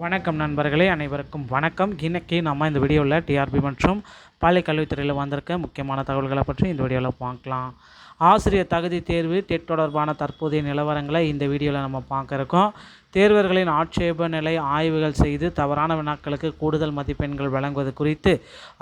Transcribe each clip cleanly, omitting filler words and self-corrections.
வணக்கம் நண்பர்களே, அனைவருக்கும் வணக்கம். இன்னைக்கு நம்ம இந்த வீடியோவில் டிஆர்பி மற்றும் பள்ளி கல்வித்துறையில் வந்திருக்க முக்கியமான தகவல்களை பற்றி இந்த வீடியோவில் பார்க்கலாம். ஆசிரியர் தகுதி தேர்வு டெட் தொடர்பான தற்போதைய நிலவரங்களை இந்த வீடியோவில் நம்ம பார்க்க இருக்கோம். தேர்வர்களின் ஆட்சேப நிலை ஆய்வுகள் செய்து தவறான வினாக்களுக்கு கூடுதல் மதிப்பெண்கள் வழங்குவது குறித்து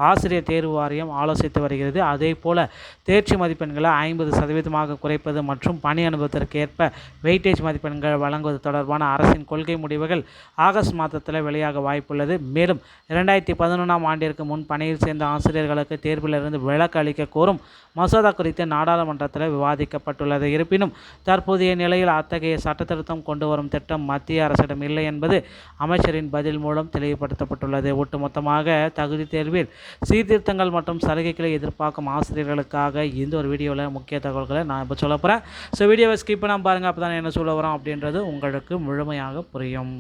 ஆசிரியர் தேர்வு வாரியம் ஆலோசித்து வருகிறது. அதே போல் தேர்ச்சி மதிப்பெண்களை 50% குறைப்பது மற்றும் பணி அனுபவத்திற்கு ஏற்ப வெயிட்டேஜ் மதிப்பெண்கள் வழங்குவது தொடர்பான அரசின் கொள்கை முடிவுகள் ஆகஸ்ட் மாதத்தில் வெளியாக வாய்ப்புள்ளது. மேலும் 2011ஆம் ஆண்டிற்கு முன் பணியில் சேர்ந்த ஆசிரியர்களுக்கு தேர்விலிருந்து விலக்கு அளிக்க கோரும் மசோதா குறித்து நாடாளுமன்றத்தில் விவாதிக்கப்பட்டுள்ளது. இருப்பினும் தற்போதைய நிலையில் அத்தகைய சட்டத்திருத்தம் கொண்டு வரும் திட்டம் மத்திய அரசிடம் இல்லை என்பது அமைச்சரின் பதில் மூலம் தெளிவுபடுத்தப்பட்டுள்ளது. ஒட்டுமொத்தமாக தகுதி தேர்வில் சீர்திருத்தங்கள் மற்றும் சலுகைகளை எதிர்பார்க்கும் ஆசிரியர்களுக்காக இந்த ஒரு வீடியோவில் முக்கிய தகவல்களை நான் இப்போ சொல்ல போகிறேன். ஸோ வீடியோவை ஸ்கிப் பண்ணாமல் பாருங்கள், அப்போ தான் என்ன சொல்ல வரோம் அப்படின்றது உங்களுக்கு முழுமையாக புரியும்.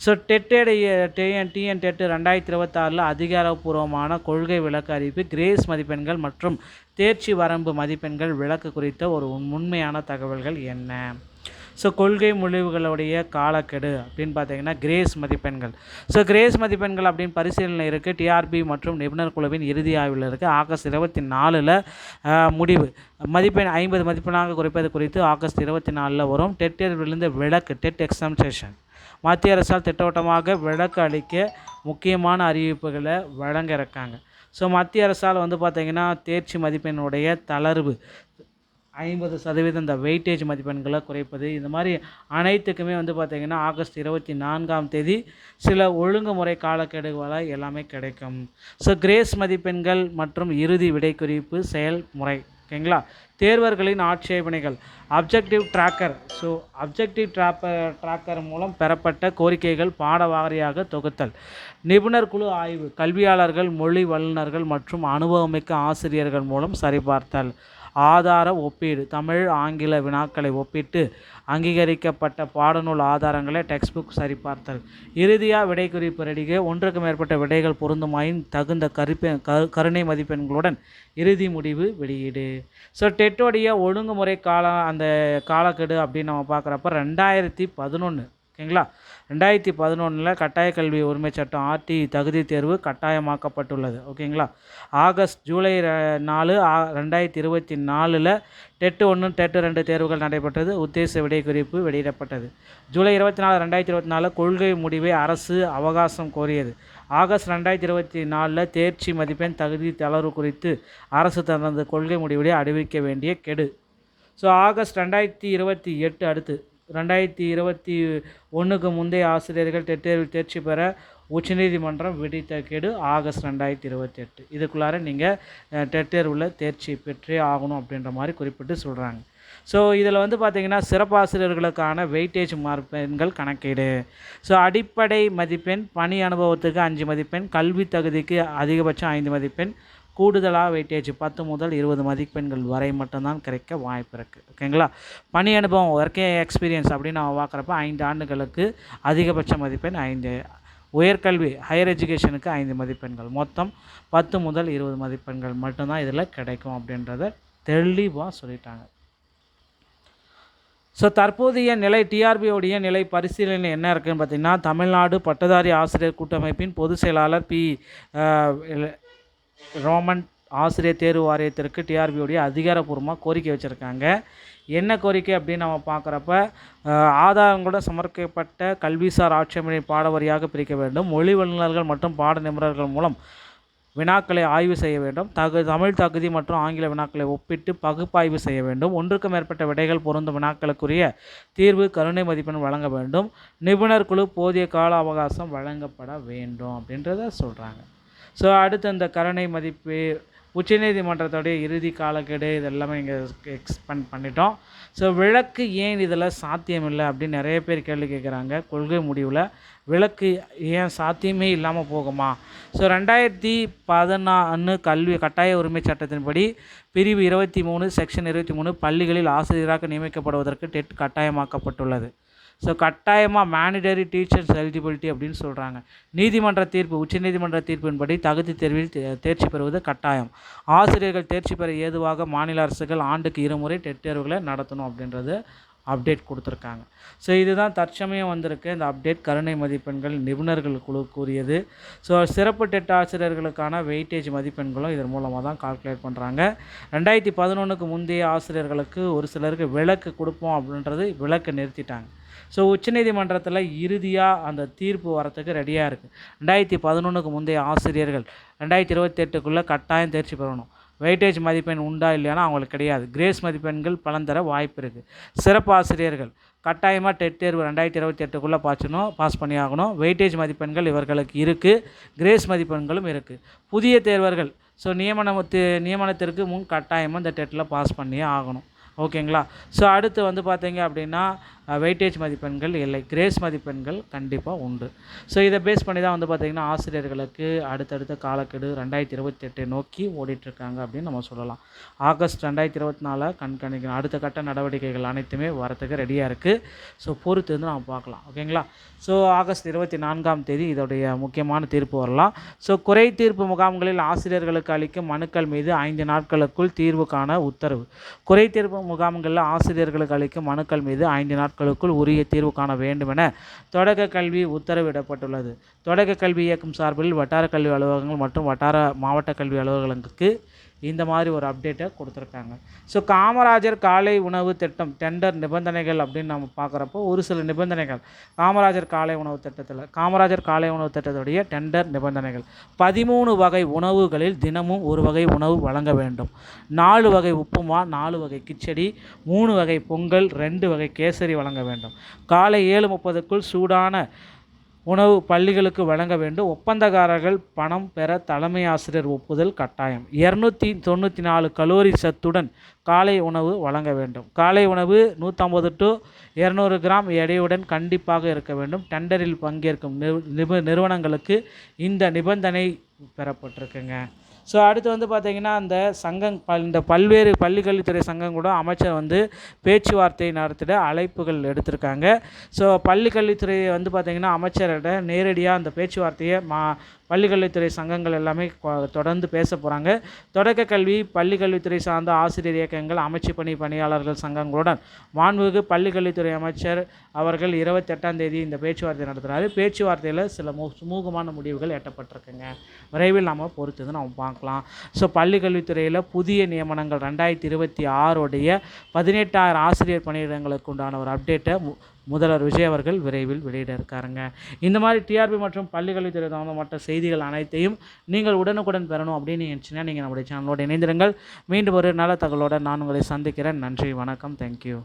ஸோ டிஎன் டெட் 2026 அதிகாரப்பூர்வமான கொள்கை விளக்க அறிவிப்பு, கிரேஸ் மதிப்பெண்கள் மற்றும் தேர்ச்சி வரம்பு மதிப்பெண்கள் விளக்கு குறித்த ஒரு உண்மையான தகவல்கள் என்ன? ஸோ கொள்கை முடிவுகளுடைய காலக்கெடு அப்படின்னு பார்த்தீங்கன்னா கிரேஸ் மதிப்பெண்கள். ஸோ கிரேஸ் மதிப்பெண்கள் அப்படின்னு பரிசீலனை இருக்குது. டிஆர்பி மற்றும் நிபுணர் குழுவின் இறுதி ஆய்வில் இருக்குது. ஆகஸ்ட் 24 முடிவு. மதிப்பெண் 50 மதிப்பெண்ணாக குறைப்பது குறித்து ஆகஸ்ட் 24 வரும். டெட் தேர்விலிருந்து விலக்கு, டெட் எக்ஸாமினேஷன் மத்திய அரசால் திட்டவட்டமாக விலக்கு அளிக்க முக்கியமான அறிவிப்புகளை வழங்க இருக்காங்க. ஸோ மத்திய அரசால் பார்த்திங்கன்னா தேர்ச்சி மதிப்பெண்ணுடைய தளர்வு 50% இந்த வெயிட்டேஜ் மதிப்பெண்களை குறைப்பது, இந்த மாதிரி அனைத்துக்குமே பார்த்திங்கன்னா ஆகஸ்ட் 24ஆம் தேதி சில ஒழுங்குமுறை காலக்கெடுகளை எல்லாமே கிடைக்கும். ஸோ கிரேஸ் மதிப்பெண்கள் மற்றும் இறுதி விடை குறிப்பு செயல்முறை, ஓகேங்களா? தேர்வர்களின் ஆட்சேபனைகள், objective tracker. So objective tracker மூலம் பெறப்பட்ட கோரிக்கைகள் பாட வாரியாக தொகுத்தல், நிபுணர் குழு ஆய்வு, கல்வியாளர்கள், மொழி வல்லுநர்கள் மற்றும் அனுபவமிக்க ஆசிரியர்கள் மூலம் சரிபார்த்தல், ஆதார ஒப்பீடு, தமிழ் ஆங்கில வினாக்களை ஒப்பிட்டு அங்கீகரிக்கப்பட்ட பாடநூல் ஆதாரங்களை டெக்ஸ்ட் புக் சரிபார்த்தல், இறுதியாக விடை குறிப்பு ரெடிக, ஒன்றுக்கு மேற்பட்ட விடைகள் பொருந்துமாயின் தகுந்த கருணை மதிப்பெண்களுடன் இறுதி முடிவு வெளியீடு. ஸோ டெட்டோடைய ஒழுங்குமுறை அந்த காலக்கெடு அப்படின்னு நம்ம பார்க்குறப்ப 2011, ஓகேங்களா? 2011 கட்டாய கல்வி உரிமை சட்டம் ஆர்டி தகுதி தேர்வு கட்டாயமாக்கப்பட்டுள்ளது, ஓகேங்களா? ஜூலை 4, 2024 டெட் 1 டெட் 2 தேர்வுகள் நடைபெற்றது. உத்தேச விடை குறிப்பு வெளியிடப்பட்டது. ஜூலை 24, 2024 கொள்கை முடிவை அரசு அவகாசம் கோரியது. ஆகஸ்ட் 2024 தேர்ச்சி மதிப்பெண் தகுதி தளர்வு குறித்து அரசு தனது கொள்கை முடிவை அறிவிக்க வேண்டிய கெடு. ஸோ ஆகஸ்ட் 2028 அடுத்து 2021க்கு முந்தைய ஆசிரியர்கள் டெட் தேர்வில் தேர்ச்சி பெற உச்சநீதிமன்றம் விதித்த கெடு ஆகஸ்ட் 2028. இதுக்குள்ளார நீங்கள் டெட் தேர்வில் தேர்ச்சி பெற்றே ஆகணும் அப்படின்ற மாதிரி குறிப்பிட்டு சொல்கிறாங்க. ஸோ இதில் பார்த்திங்கன்னா சிறப்பாசிரியர்களுக்கான வெயிட்டேஜ் மதிப்பெண்கள் கணக்கீடு. ஸோ அடிப்படை மதிப்பெண், பணி அனுபவத்துக்கு 5 மதிப்பெண், கல்வி தகுதிக்கு அதிகபட்சம் 5 மதிப்பெண், கூடுதலாக வெயிட்டேஜ் 10 முதல் 20 மதிப்பெண்கள் வரை மட்டும்தான் கிடைக்க வாய்ப்பு இருக்குது, ஓகேங்களா? பணி அனுபவம், ஒர்க்கே எக்ஸ்பீரியன்ஸ் அப்படின்னு நம்ம பார்க்குறப்ப 5 ஆண்டுகளுக்கு அதிகபட்ச மதிப்பெண் 5, உயர்கல்வி ஹையர் எஜுகேஷனுக்கு 5 மதிப்பெண்கள், மொத்தம் 10 முதல் 20 மதிப்பெண்கள் மட்டும்தான் இதில் கிடைக்கும் அப்படின்றத தெளிவாக சொல்லிட்டாங்க. ஸோ தற்போதைய நிலை டிஆர்பியோடைய நிலை பரிசீலனை என்ன இருக்குதுன்னு பார்த்திங்கன்னா, தமிழ்நாடு பட்டதாரி ஆசிரியர் கூட்டமைப்பின் பொதுச் செயலாளர் பி. ரோமன் ஆசிரியர் தேர்வு வாரியத்திற்கு டிஆர்பியோடைய அதிகாரப்பூர்வமாக கோரிக்கை வச்சுருக்காங்க. என்ன கோரிக்கை அப்படின்னு நம்ம பார்க்குறப்ப, ஆதாரங்களுடன் சமர்ப்பிக்கப்பட்ட கல்விசார் ஆட்சேபனை பாட வாரியாக பிரிக்க வேண்டும், மொழி வல்லுநர்கள் மற்றும் பாட நிபுணர்கள் மூலம் வினாக்களை ஆய்வு செய்ய வேண்டும், தமிழ் தகுதி மற்றும் ஆங்கில வினாக்களை ஒப்பிட்டு பகுப்பாய்வு செய்ய வேண்டும், ஒன்றுக்கு மேற்பட்ட விடைகள் பொருந்தும் வினாக்களுக்குரிய தீர்வு கருணை மதிப்பெண் வழங்க வேண்டும், நிபுணர் குழு போதிய கால அவகாசம் வழங்கப்பட வேண்டும் அப்படின்றத சொல்கிறாங்க. ஸோ அடுத்து இந்த கருணை மதிப்பு, உச்சநீதிமன்றத்துடைய இறுதி காலக்கெடு, இதெல்லாமே இங்கே எக்ஸ்பெண்ட் பண்ணிட்டோம். ஸோ விலக்கு ஏன் இதில் சாத்தியம் இல்லை அப்படின்னு நிறைய பேர் கேள்வி கேட்குறாங்க. கொள்கை முடிவில் விலக்கு ஏன் சாத்தியமே இல்லாமல் போகுமா? ஸோ 2014 கல்வி கட்டாய உரிமை சட்டத்தின்படி பிரிவு 23 செக்ஷன் 23 பள்ளிகளில் ஆசிரியராக நியமிக்கப்படுவதற்கு டெட் கட்டாயமாக்கப்பட்டுள்ளது. ஸோ கட்டாயமாக மேனிடரி டீச்சர்ஸ் எலிஜிபிலிட்டி அப்படின்னு சொல்கிறாங்க. நீதிமன்ற தீர்ப்பு, உச்சநீதிமன்ற தீர்ப்பின்படி தகுதி தேர்வில் தேர்ச்சி பெறுவது கட்டாயம். ஆசிரியர்கள் தேர்ச்சி பெற ஏதுவாக மாநில அரசுகள் ஆண்டுக்கு 2 முறை டெட் தேர்வுகளை நடத்தணும் அப்படின்றது அப்டேட் கொடுத்துருக்காங்க. ஸோ இதுதான் தற்சமயம் வந்திருக்கு இந்த அப்டேட். கருணை மதிப்பெண்கள் நிபுணர்கள் குழு கூறியது. ஸோ சிறப்பு டெட் ஆசிரியர்களுக்கான வெயிட்டேஜ் மதிப்பெண்களும் இதன் மூலமாக தான் கால்குலேட் பண்ணுறாங்க. 2011க்கு முந்தைய ஆசிரியர்களுக்கு ஒரு சிலருக்கு விலக்கு கொடுப்போம் அப்படின்றது விலக்கு நிறுத்திட்டாங்க. ஸோ உச்சநீதிமன்றத்தில் இறுதியாக அந்த தீர்ப்பு வரத்துக்கு ரெடியாக இருக்குது. 2011க்கு முந்தைய ஆசிரியர்கள் 2028க்குள்ளே கட்டாயம் தேர்ச்சி பெறணும். வெயிட்டேஜ் மதிப்பெண் உண்டா இல்லையானா அவங்களுக்கு கிடையாது. கிரேஸ் மதிப்பெண்கள் பலன் தர வாய்ப்பு இருக்குது. சிறப்பு ஆசிரியர்கள் கட்டாயமாக டெட் தேர்வு 2028க்குள்ளே பாஸ் பண்ணி ஆகணும். வெயிட்டேஜ் மதிப்பெண்கள் இவர்களுக்கு இருக்குது. கிரேஸ் மதிப்பெண்களும் இருக்குது. புதிய தேர்வர்கள் ஸோ நியமனத்திற்கு முன் கட்டாயமாக இந்த டெட்டில் பாஸ் பண்ணியே ஆகணும். ஓகேங்களா. ஸோ அடுத்து வந்து பார்த்தீங்க அப்படின்னா வெயிட்டேஜ் மதிப்பெண்கள் இல்லை, கிரேஸ் மதிப்பெண்கள் கண்டிப்பாக உண்டு. ஸோ இதை பேஸ் பண்ணி தான் வந்து பார்த்திங்கன்னா ஆசிரியர்களுக்கு அடுத்தடுத்த காலக்கெடு 2028 நோக்கி ஓடிட்டுருக்காங்க அப்படின்னு நம்ம சொல்லலாம். ஆகஸ்ட் 2024 கண்காணிக்கணும். அடுத்த கட்ட நடவடிக்கைகள் அனைத்துமே வரத்துக்கு ரெடியாக இருக்குது. ஸோ பொறுத்து வந்து நம்ம பார்க்கலாம். ஓகேங்களா. ஸோ ஆகஸ்ட் 24ஆம் தேதி இதோடைய முக்கியமான தீர்ப்பு வரலாம். ஸோ குறை தீர்ப்பு முகாம்களில் ஆசிரியர்களுக்கு அளிக்கும் மனுக்கள் மீது 5 நாட்களுக்குள் தீர்வு காண உத்தரவு. குறை தீர்ப்பு முகாம்களில் ஆசிரியர்களுக்கு அளிக்கும் மனுக்கள் மீது 5 நாட்களுக்குள் உரிய தீர்வு காண வேண்டும் என தொடக்க கல்வி உத்தரவிடப்பட்டுள்ளது. தொடக்க கல்வி இயக்கம் சார்பில் வட்டார கல்வி அலுவலகங்கள் மற்றும் மாவட்ட கல்வி அலுவலகங்களுக்கு இந்த மாதிரி ஒரு அப்டேட்டை கொடுத்துருக்காங்க. ஸோ காமராஜர் காலை உணவு திட்டம் டெண்டர் நிபந்தனைகள் அப்படின்னு நம்ம பார்க்குறப்போ ஒரு சில நிபந்தனைகள் காமராஜர் காலை உணவு திட்டத்துடைய டெண்டர் நிபந்தனைகள் 13 வகை உணவுகளில் தினமும் ஒரு வகை உணவு வழங்க வேண்டும். 4 வகை உப்புமா, 4 வகை கிச்சடி, 3 வகை பொங்கல், 2 வகை கேசரி வழங்க வேண்டும். காலை 7:30க்குள் சூடான உணவு பள்ளிகளுக்கு வழங்க வேண்டும். ஒப்பந்தக்காரர்கள் பணம் பெற தலைமை ஆசிரியர் ஒப்புதல் கட்டாயம். 294 கலோரி சத்துடன் காலை உணவு வழங்க வேண்டும். காலை உணவு 150 to 200 கிராம் எடையுடன் கண்டிப்பாக இருக்க வேண்டும். டெண்டரில் பங்கேற்கும் நிறுவனங்களுக்கு இந்த நிபந்தனை பெறப்பட்டிருக்குங்க. ஸோ அடுத்து வந்து பார்த்திங்கன்னா இந்த பல்வேறு பள்ளிக்கல்வித்துறை சங்கம் கூட அமைச்சர் வந்து பேச்சுவார்த்தை நடத்திட அழைப்புகள் எடுத்திருக்காங்க. ஸோ பள்ளிக்கல்வித்துறை வந்து பார்த்திங்கன்னா அமைச்சரிட நேரடியாக அந்த பேச்சுவார்த்தையை பள்ளிக்கல்வித்துறை சங்கங்கள் எல்லாமே தொடர்ந்து பேச போகிறாங்க. தொடக்க கல்வி பள்ளிக்கல்வித்துறை சார்ந்த ஆசிரியர் இயக்கங்கள் அமைச்சு பணி பணியாளர்கள் சங்கங்களுடன் மாண்புமிகு பள்ளிக்கல்வித்துறை அமைச்சர் அவர்கள் 28ஆம் தேதி இந்த பேச்சுவார்த்தை நடத்துகிறாரு. பேச்சுவார்த்தையில் சில சுமூகமான முடிவுகள் எட்டப்பட்டிருக்குங்க. விரைவில் நம்ம பொறுத்து நம்ம பார்க்கலாம். ஸோ பள்ளிக்கல்வித்துறையில் புதிய நியமனங்கள் 2026 18,000 ஆசிரியர் பணியிடங்களுக்கு உண்டான ஒரு அப்டேட்டை முதல்வர் விஜய் அவர்கள் விரைவில் வெளியிட இருக்காருங்க. இந்த மாதிரி டிஆர்பி மற்றும் பள்ளிக்கல்வித்துறை சம்பந்தப்பட்ட செய்திகள் அனைத்தையும் நீங்கள் உடனுக்குடன் பெறணும் அப்படின்னு நினச்சிங்கன்னா நீங்கள் நம்முடைய சேனலோடு இணைந்திருங்கள். மீண்டும் ஒரு நல்ல தகவலோடு நான் உங்களை சந்திக்கிறேன். நன்றி, வணக்கம், தேங்க்யூ.